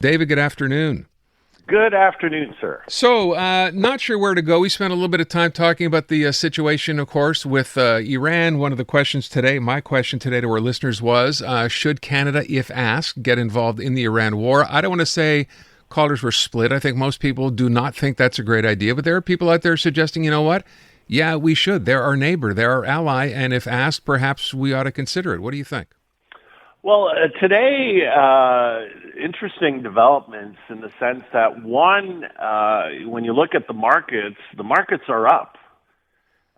David, good afternoon. Good afternoon, sir. So, not sure where to go. We spent a little bit of time talking about the situation, of course, with Iran. One of the questions today, my question today to our listeners was, should Canada, if asked, get involved in the Iran war? I don't want to say callers were split. I think most people do not think that's a great idea, but there are people out there suggesting, you know what? Yeah, we should. They're our neighbor. They're our ally. And if asked, perhaps we ought to consider it. What do you think? Well, today, interesting developments in the sense that, one, when you look at the markets are up.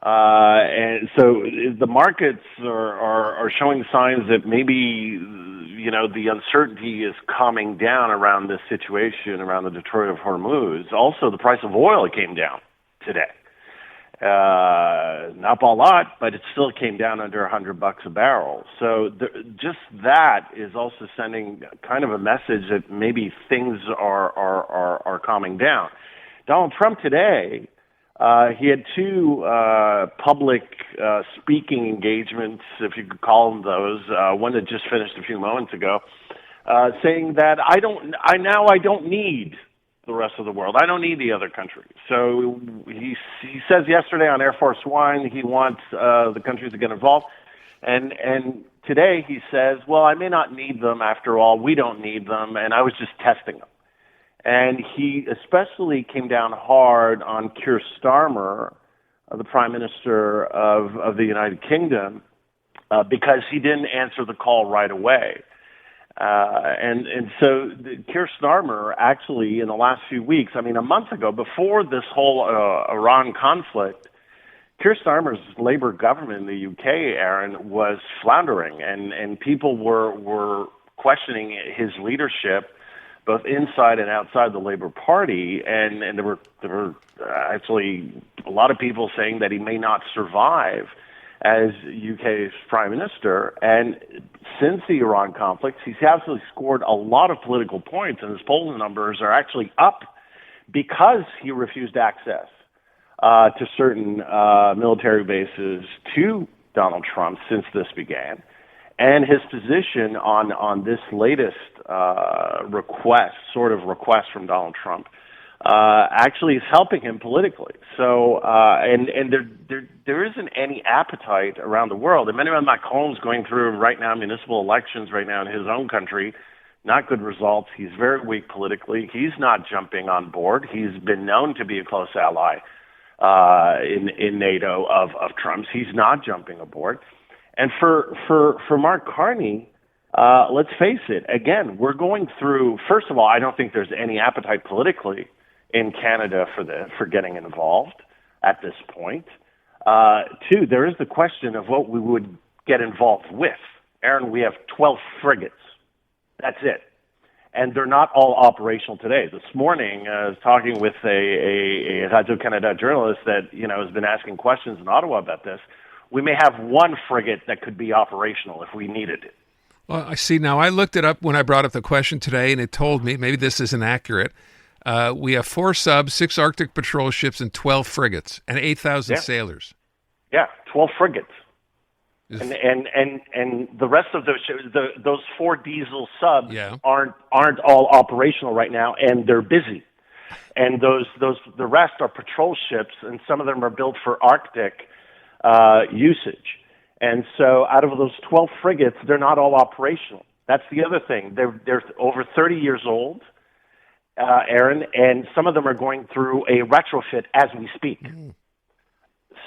And so the markets are showing signs that maybe, the uncertainty is calming down around this situation, around the Detroit of Hormuz. Also, the price of oil came down today. Not a lot, but it still came down under $100 a barrel. So just that is also sending kind of a message that maybe things are calming down. Donald Trump today, he had two public speaking engagements, if you could call them those. One that just finished a few moments ago, saying that I don't need the rest of the world. I don't need the other countries. So he says yesterday on Air Force One he wants the countries to get involved, and today he says, well, I may not need them after all. We don't need them, and I was just testing them. And he especially came down hard on Keir Starmer, the Prime Minister of the United Kingdom, because he didn't answer the call right away. And so Keir Starmer actually in the last few weeks, a month ago, before this whole Iran conflict, Keir Starmer's Labour government in the UK, Aaron, was floundering, and people were questioning his leadership, both inside and outside the Labour Party, and there were actually a lot of people saying that he may not survive as UK's Prime Minister. And since the Iran conflict, he's absolutely scored a lot of political points, and his polling numbers are actually up because he refused access to certain military bases to Donald Trump since this began. And his position on this latest request from Donald Trump actually is helping him politically. So, and there isn't any appetite around the world. Emmanuel Macron's going through right now municipal elections right now in his own country. Not good results. He's very weak politically. He's not jumping on board. He's been known to be a close ally in NATO of Trump's. He's not jumping aboard. And for Mark Carney, let's face it. Again, we're going through. First of all, I don't think there's any appetite politically in Canada for getting involved at this point. Two, there is the question of what we would get involved with. Aaron, we have 12 frigates. That's it. And they're not all operational today. This morning, I was talking with a Radio-Canada journalist that has been asking questions in Ottawa about this. We may have one frigate that could be operational if we needed it. Well, I see. Now, I looked it up when I brought up the question today, and it told me, maybe this isn't accurate, we have 4 subs, 6 Arctic patrol ships, and 12 frigates, and 8,000 sailors. Yeah, 12 frigates. And the rest of those 4 diesel subs aren't all operational right now, and they're busy. And the rest are patrol ships, and some of them are built for Arctic usage. And so out of those 12 frigates, they're not all operational. That's the other thing. They're over 30 years old, Aaron, and some of them are going through a retrofit as we speak.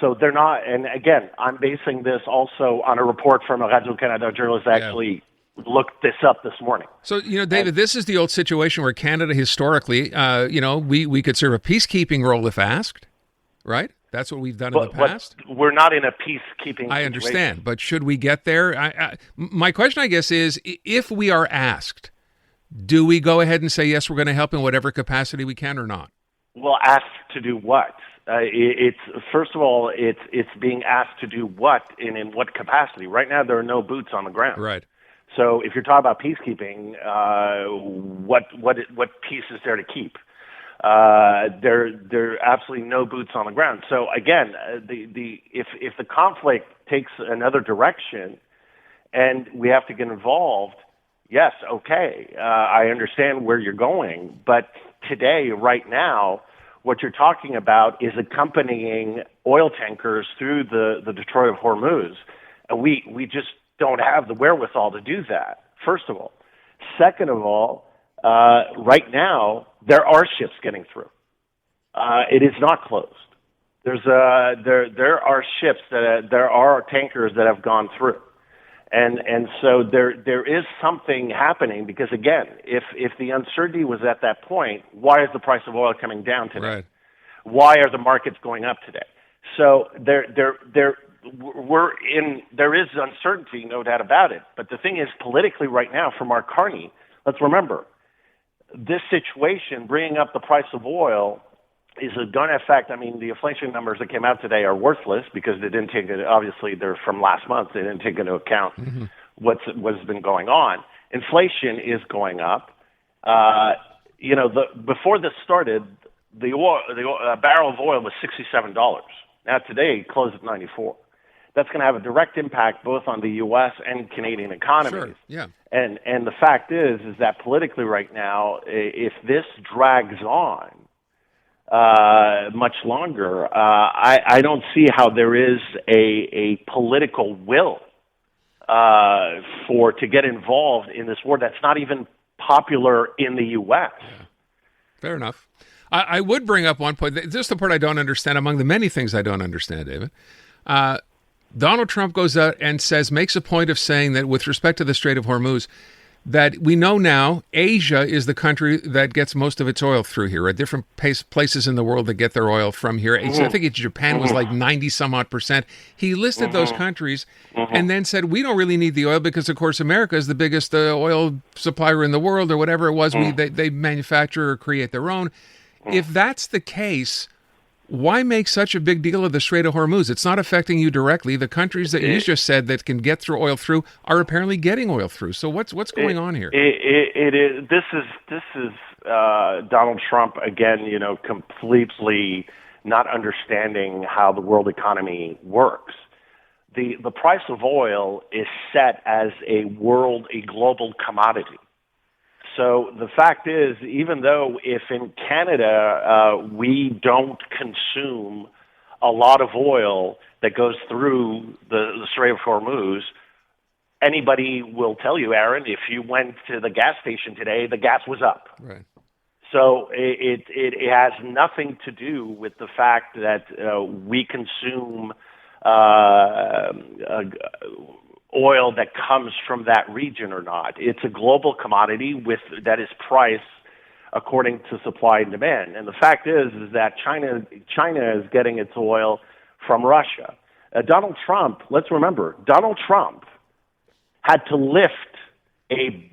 So they're not, and again, I'm basing this also on a report from a Radio-Canada journalist that actually looked this up this morning. So, David, this is the old situation where Canada historically, we could serve a peacekeeping role if asked, right? That's what we've done in the past. But we're not in a peacekeeping situation. I understand, but should we get there? My question, I guess, is if we are asked, do we go ahead and say, yes, we're going to help in whatever capacity we can or not? Well, asked to do what? It's first of all, it's being asked to do what and in what capacity. Right now, there are no boots on the ground. Right. So if you're talking about peacekeeping, what piece is there to keep? There are absolutely no boots on the ground. So again, if the conflict takes another direction and we have to get involved, yes, okay, I understand where you're going, but today, right now, what you're talking about is accompanying oil tankers through the Detroit of Hormuz, and we just don't have the wherewithal to do that, first of all. Second of all, right now, there are ships getting through. It is not closed. There are ships there are tankers that have gone through. And so there is something happening because, again, if the uncertainty was at that point, why is the price of oil coming down today? Right. Why are the markets going up today? So there is uncertainty, no doubt about it. But the thing is, politically right now, for Mark Carney, let's remember, this situation, bringing up the price of oil, is going to affect, I mean, the inflation numbers that came out today are worthless because they didn't take it, obviously they're from last month, they didn't take into account what's been going on. Inflation is going up. Before this started, a barrel of oil was $67. Now today, it closed at 94. That's going to have a direct impact both on the U.S. and Canadian economies. Sure. Yeah. And the fact is that politically right now, if this drags on much longer, I don't see how there is a political will to get involved in this war that's not even popular in the U.S. Yeah. Fair enough. I would bring up one point. This is the part I don't understand among the many things I don't understand, David. Donald Trump goes out and makes a point of saying that with respect to the Strait of Hormuz, that we know now Asia is the country that gets most of its oil through here. At different places in the world that get their oil from here. I think Japan was like 90 some odd percent. He listed those countries and then said, we don't really need the oil because, of course, America is the biggest oil supplier in the world or whatever it was. They manufacture or create their own. If that's the case, why make such a big deal of the Strait of Hormuz? It's not affecting you directly. The countries that you just said that can get through oil through are apparently getting oil through. So what's going on here? It is. This is Donald Trump again. Completely not understanding how the world economy works. The price of oil is set as a global commodity. So the fact is, even though if in Canada we don't consume a lot of oil that goes through the Strait of Hormuz, anybody will tell you, Aaron, if you went to the gas station today, the gas was up. Right. So it has nothing to do with the fact that we consume oil that comes from that region or not. It's a global commodity that is priced according to supply and demand. And the fact is that China is getting its oil from Russia. Donald Trump, let's remember, Donald Trump had to lift a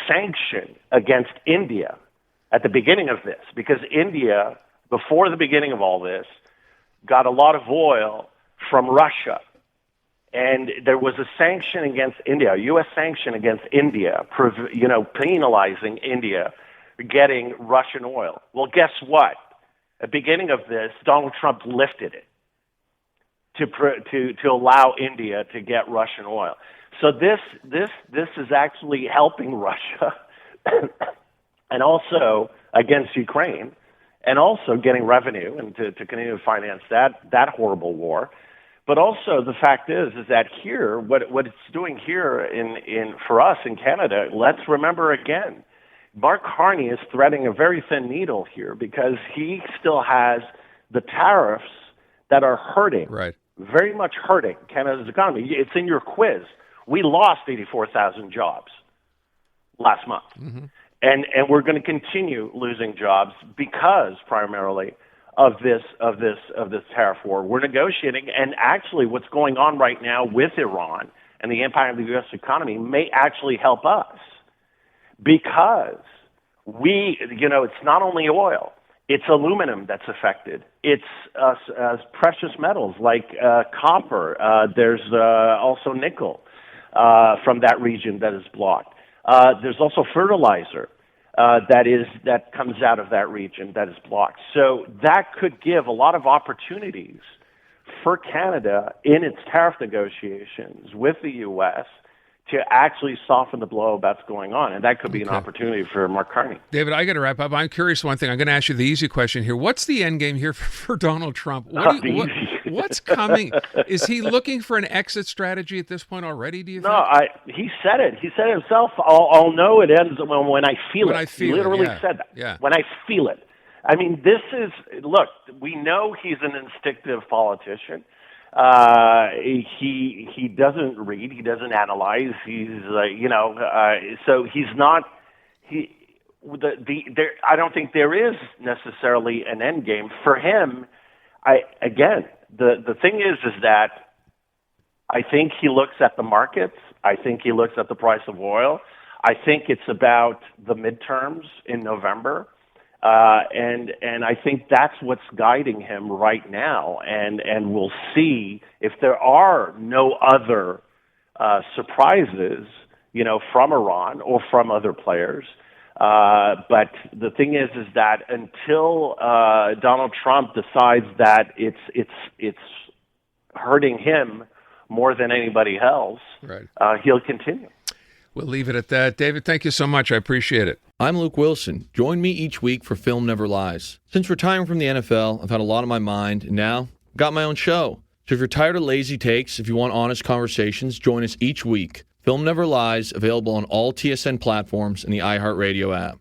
sanction against India at the beginning of this because India, before the beginning of all this, got a lot of oil from Russia. And there was a sanction against India, a U.S. sanction against India, penalizing India for getting Russian oil. Well, guess what? At the beginning of this, Donald Trump lifted it to allow India to get Russian oil. So this is actually helping Russia, and also against Ukraine, and also getting revenue and to continue to finance that horrible war. But also the fact is that here, what it's doing here for us in Canada, let's remember again, Mark Carney is threading a very thin needle here because he still has the tariffs that are hurting, right, very much hurting Canada's economy. It's in your quiz. We lost 84,000 jobs last month. And we're going to continue losing jobs because primarily of this tariff war. We're negotiating, and actually what's going on right now with Iran and the impact of the U.S. economy may actually help us because it's not only oil, it's aluminum that's affected. It's precious metals like copper. There's also nickel from that region that is blocked. There's also fertilizer. That comes out of that region that is blocked. So that could give a lot of opportunities for Canada in its tariff negotiations with the U.S. to actually soften the blow of what's going on. And that could be an opportunity for Mark Carney. David, I got to wrap up. I'm curious one thing. I'm going to ask you the easy question here. What's the end game here for Donald Trump? What's coming? Is he looking for an exit strategy at this point already, do you think? No, he said it. He said it himself. I'll know it ends when I feel it. He literally said that. Yeah. When I feel it. I mean, look, we know he's an instinctive politician. He doesn't read, he doesn't analyze. He's so he's not. I don't think there is necessarily an end game for him. The thing is that I think he looks at the markets. I think he looks at the price of oil. I think it's about the midterms in November. And I think that's what's guiding him right now. And we'll see if there are no other surprises, from Iran or from other players. But the thing is that until Donald Trump decides that it's hurting him more than anybody else, right, he'll continue. We'll leave it at that. David, thank you so much. I appreciate it. I'm Luke Wilson. Join me each week for Film Never Lies. Since retiring from the NFL, I've had a lot on my mind, and now I've got my own show. So if you're tired of lazy takes, if you want honest conversations, join us each week. Film Never Lies, available on all TSN platforms and the iHeartRadio app.